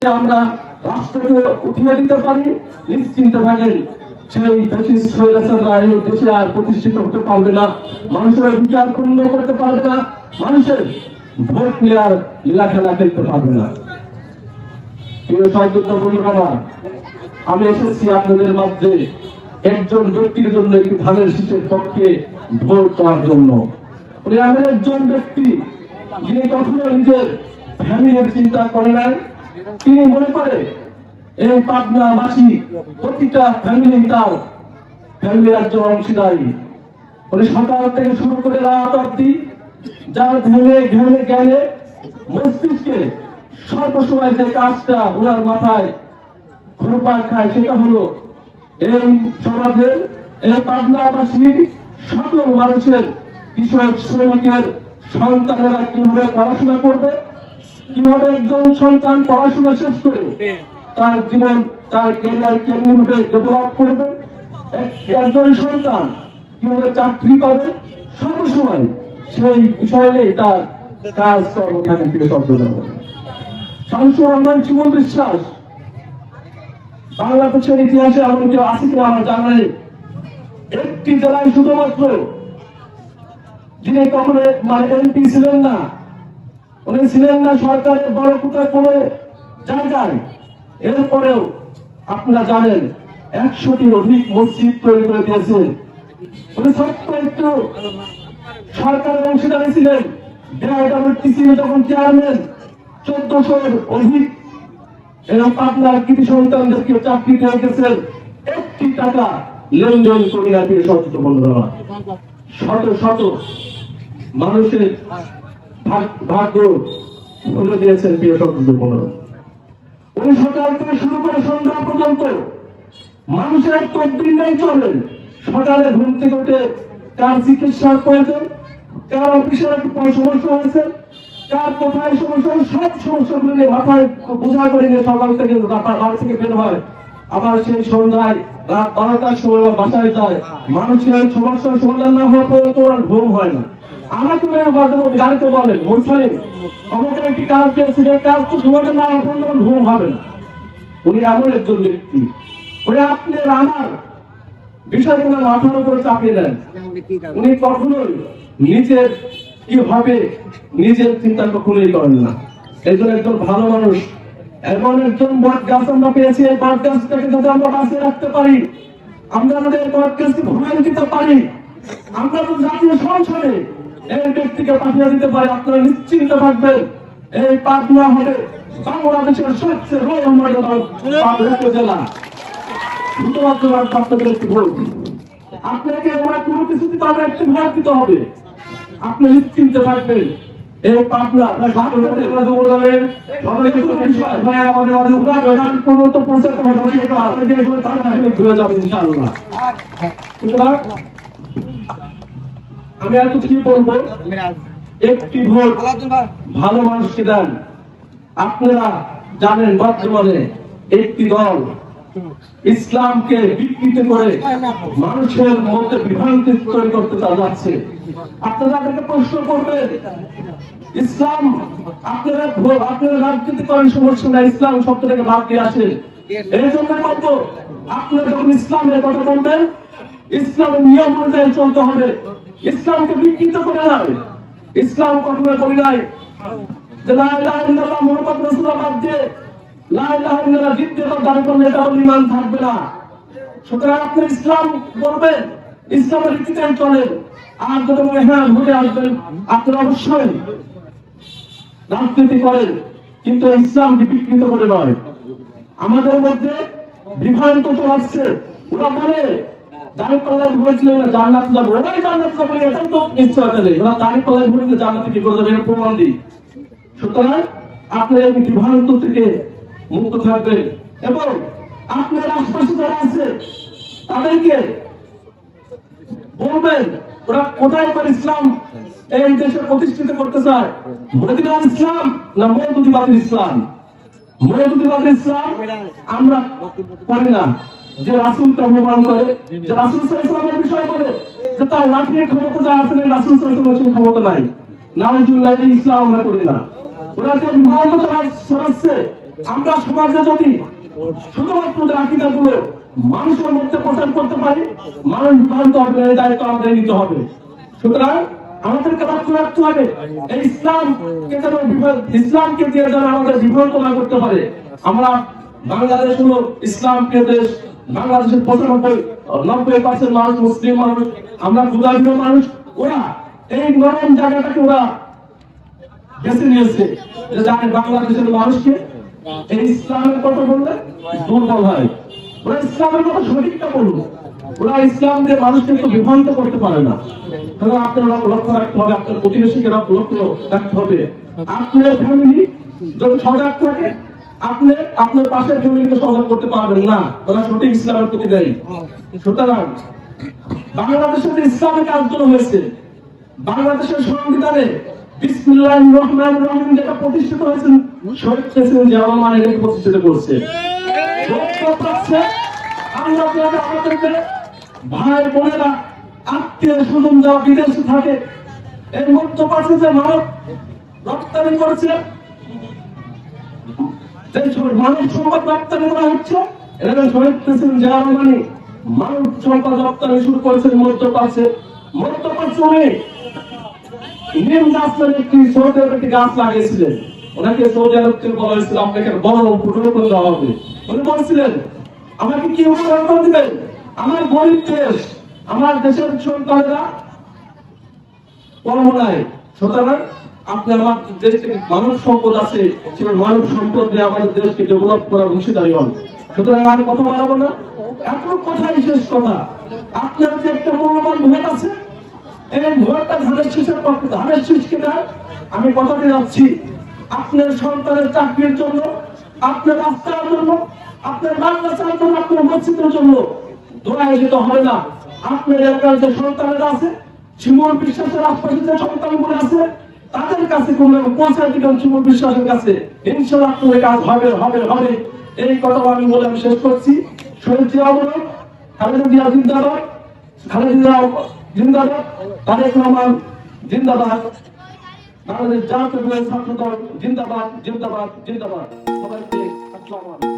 আমরা রাষ্ট্রকে উঠিয়ে দিতে পারি, নিশ্চিন্তে থাকেন সেই দেশে আর প্রতিষ্ঠিত হতে পারবে না, মানুষের বিচার পূর্ণ করতে পারবে না, মানুষের ভোট নেওয়ার লীলা খেলা খেলতে পারবে না। প্রিয় সহযোগিতা বন্ধুরা, আমি এসেছি আপনাদের মধ্যে একজন ব্যক্তির জন্য, একটি ধানের শীষের পক্ষে ভোট করার জন্য। উনি এমন একজন ব্যক্তি যিনি কখনো নিজের ফ্যামিলির চিন্তা করে নাই। তিনি মনে করে এই পাবনাবাসী প্রতিটা ফ্যামিলি তার ফ্যামিলির একজন অংশীদারী। উনি সকাল থেকে শুরু করে রাত অব্দি যার ঘেমে ঘেমে গেলে মস্তিষ্কে সর্বসময় যে কাজটা ওনার মাথায় ঘুরপাক খায় সেটা হলো এই সমাজের, এই পাবনাবাসীর সকল মানুষের, কৃষক শ্রমিকের সন্তানেরা কিভাবে পড়াশোনা করবে, কিভাবে একজন সন্তান পড়াশোনা শেষ করে তার জীবন, তার ক্যারিয়ার কিভাবে ডেভেলপ করবে, একজন সন্তান কিভাবে চাকরি পাবে, সবসময় সেই বিষয় নিয়ে তার কাজ কর্ম থাকে। প্রিয় শব্দটা শামসুর রহমান সুমন বিশ্বাস বাংলাদেশের ইতিহাসে এমন কেউ আছে কিনা আমার জানা নেই। একটি জেলায় শুধুমাত্র যিনি কখনো এমপি ছিলেন না, উনি ছিলেন না সরকারের বড় কোথায় কোনো জায়গায়। এরপরেও আপনারা জানেন 100টির অধিক মসজিদ তৈরি করে দিয়েছেন। উনি ছোট্ট একটু সরকারের অংশীদারি ছিলেন। বিআইডব্লিউটিসি যখন চেয়ারম্যান 1400-এর অধিক এবং আপনার কৃতি সন্তানদেরকে চাকরি দিয়ে গেছেন, একটি টাকা লেনদেন করি না। প্রিয় সচেতন বন্ধুরা, শত শত মানুষের ভাগ্য খুলে দিয়েছেন। প্রিয় সচেতন বন্ধুরা, ওই সকাল থেকে শুরু করে সন্ধ্যা পর্যন্ত মানুষের তদবির নেই চলেন। সকালে ঘুম থেকে উঠে কার চিকিৎসার প্রয়োজন, কার অফিসের একটু সমস্যা হয়েছে, কার কোথায় সমস্যা, সব সমস্যাগুলো নিয়ে মাথায় বোঝা করে নিয়ে সকাল থেকে বাড়ি থেকে বের হয়। আবার সেই সন্ধ্যায় রাত 12টার সময় বাসায় যায়। মানুষের সমস্যার সমাধান না হওয়া পর্যন্ত ওর ঘুম হয় না। আমাকে গাড়িতে বলেন মুসলিম আমাকে একটি কাজ পেয়েছে, কাজ তো সমাধান না হওয়া পর্যন্ত ঘুম হবে না। উনি এমন একজন ব্যক্তি, উনি আপনার আমার বিষয়গুলো মাথার উপরে চাপিয়ে দেন। উনি কখনোই নিজের কি হবে নিজের চিন্তা কখনোই করেন না। একজন একজন ভালো মানুষ, এমন একজন বট গাছ আমরা পেয়েছি। এই বট গাছটাকে যদি আমরা বাঁচিয়ে রাখতে পারি, আমরা আমাদের বট গাছকে ভুলে দিতে পারি, আমরা তো জাতীয় সংসদে এই ব্যক্তিকে পাঠিয়ে দিতে পারি, আপনারা নিশ্চিন্ত থাকবেন এই পাবনা হবে বাংলাদেশের সবচেয়ে উপজেলা। শুধুমাত্র আপনাদের একটু ভোট, আপনাকে ওরা কোনো কিছুতে তাদের একটু ভোট দিতে হবে। আপনি নিশ্চিন্তে থাকবেন এই পাবনা আমি আর কি বলবো, একটি ভোট ভালো মানুষকে দেন। আপনারা জানেন বর্তমানে একটি দল ইসলামকে বিকৃত করে মানুষের মধ্যে বিভ্রান্তি তৈরি করতে যাচ্ছে। আপনারা তাদেরকে প্রশ্ন করবেন, ইসলাম আপনারা রাজনীতি করেন সমস্যা না, ইসলাম শব্দটাকে বাদ দিয়ে আসেন। এই জন্য বলবো, আপনারা যখন ইসলামের কথা বলবেন, ইসলামের নিয়ম অনুযায়ী চলতে হবে। ইসলামকে বিকৃত করে নয়। ইসলাম কখনো করি নাই যে লা ইলাহা ইল্লাল্লাহ মুহাম্মদ রাসূলুল্লাহ বাদ দিয়ে লা ইলাহা ইল্লাল্লাহ দ্বিতীয় দাবি করলে এটা ঈমান থাকবে না। সুতরাং আপনি ইসলাম বলবেন, ইসলামের রীতিতে চলেন। আর যদি মনে হয় ভোটে আসবেন, আপনারা অবশ্যই রাজনীতি করেন, কিন্তু ইসলামকে বিকৃত করে নয়। আমাদের মধ্যে বিভ্রান্ত চলাচ্ছে। ওরা বলে দাঁড়িয়ে পাল্লায় ঘুরেছিল জান্নাত যাবো, ওরাই জান্নাত যাবো, এটাই তো নিশ্চয়তা নেই। ওরা দাঁড়িয়ে পাল্লায় ঘুরে জান্নাতে কি করে যাবে, এটা প্রমাণ দিই। সুতরাং আপনার এই বিভ্রান্ত থেকে মুক্ত থাকবেন এবং আপনার আশপাশে যারা আছে তাদেরকে বলবেন ওরা কোথায় করে ইসলাম এই দেশে প্রতিষ্ঠিত করতে চায়। মদিনার ইসলাম না মওদুদিবাদের ইসলাম? মওদুদিবাদের ইসলাম আমরা করি না। যে রাসূলকে অপমান করে, যে রাসূল সাল্লাল্লাহু আলাইহি ওয়াসাল্লামের বিষয় বলে যে তার লাঠির ক্ষমতা যা আছে রাসূল সাল্লাল্লাহু আলাইহি ওয়াসাল্লামের ক্ষমতা নাই, নাউজুবিল্লাহ, ইসলাম আমরা করি না। ওরা যে বিভ্রান্ত ছড়াচ্ছে আমরা সমাজে যদি শুধুমাত্র আকিদা গুলো মানুষের মধ্যে প্রচার করতে পারি, মানুষ বিভ্রান্ত হবে, এই দায়িত্ব আমাদের নিতে হবে। সুতরাং আমাদেরকে লক্ষ্য রাখতে হবে এই ইসলামকে দিয়ে যেন আমাদের বিভ্রান্ত না করতে পারে। আমরা বাংলাদেশ হলো ইসলাম প্রিয় দেশ, বাংলাদেশের 90% মানুষ মুসলিম মানুষ, আমরা ক্ষুধার্ত মানুষ। ওরা এই নরম জায়গাটাকে ওরা বেছে নিয়েছে যে জানে বাংলাদেশের মানুষকে এই ইসলামের কথা বললে দুর্বল হয়। ওরা ইসলামের কথা সঠিকটা বলুন, ওরা ইসলাম দিয়ে মানুষকে একটু বিভ্রান্ত করতে পারে না। তাহলে আপনার লক্ষ্য রাখতে হবে, আপনার প্রতিবেশীকে লক্ষ্য রাখতে হবে। আপনার ফ্যামিলি যদি সজাগ থাকে, আপনি আপনার পাশের ফ্যামিলিকে সজাগ করতে পারবেন না, ওরা সঠিক ইসলামের প্রতি দেয়। সুতরাং বাংলাদেশে যে ইসলামিক আন্দোলন হয়েছে, বাংলাদেশের সংবিধানে বিসমিল্লাহির রহমানির রহিম যেটা প্রতিষ্ঠিত হয়েছে, শহীদ প্রেসিডেন্ট জিয়াউর রহমান এটাকে প্রতিষ্ঠিত করছে। আমরা আমাদেরকে ভাই বোনেরা আত্মীয় স্বজন যারা বিদেশে থাকে, এর মধ্যপ্রাচ্যে যে মানব রপ্তানি করেছে, মানব সম্পদ রপ্তানি করা হচ্ছে, এটা শহীদ প্রেসিডেন্ট জিয়াউর রহমান মানব সম্পদ রপ্তানি শুরু করেছেন মধ্যপ্রাচ্যে। মধ্যপ্রাচ্যে নিম গাছ একটি সৌদি আরব একটি গাছ লাগিয়েছিলেন, ওনাকে সৌদি আরব থেকে বলা হয়েছিল আপনাকে বড় ফুটবল করে দেওয়া হবে। উনি বলছিলেন আমাকে কি উপকার করে দিবেন, আমার গরিব দেশ, আমার দেশের সন্তানেরা কর্ম নাই। সুতরাং আপনি আমার দেশে মানব সম্পদ আছে, সেই মানব সম্পদ দিয়ে আমাদের দেশকে ডেভেলপ করার অংশীদারি হন। সুতরাং আর কথা বাড়াবো না, এত কথাই শেষ কথা। আপনার যে একটা মূল্যবান ভোট আছে, এই ভোটটা ধানের শীষের পক্ষে, ধানের শীষকে দেয়। আমি কথাতে যাচ্ছি, আপনার সন্তানের চাকরির জন্য, আপনার রাস্তার জন্য, আপনার মাদ্রাসার জন্য, আপনার মসজিদের জন্য দোয়া দিতে হবে না। আপনার এলাকার যে সন্তানেরা আছে, শিমুল বিশ্বাসের আশপাশে যে সন্তানগুলো আছে, তাদের কাছে কোন পৌঁছায় দিবেন শিমুল বিশ্বাসের কাছে, ইনশাআল্লাহ আপনার কাজ হবে হবে হবে। এই কথা আমি বলে আমি শেষ করছি। শহীদ জিয়াউর রহমান, খালেদা জিয়া জিন্দাবাদ, খালেদা জিয়া জিন্দাবাদ, তারেক রহমান জিন্দাবাদ, বাংলাদেশ জাতীয় ছাত্র দল জিন্দাবাদ জিন্দাবাদ জিন্দাবাদ। সবাইকে আসসালামু আলাইকুম।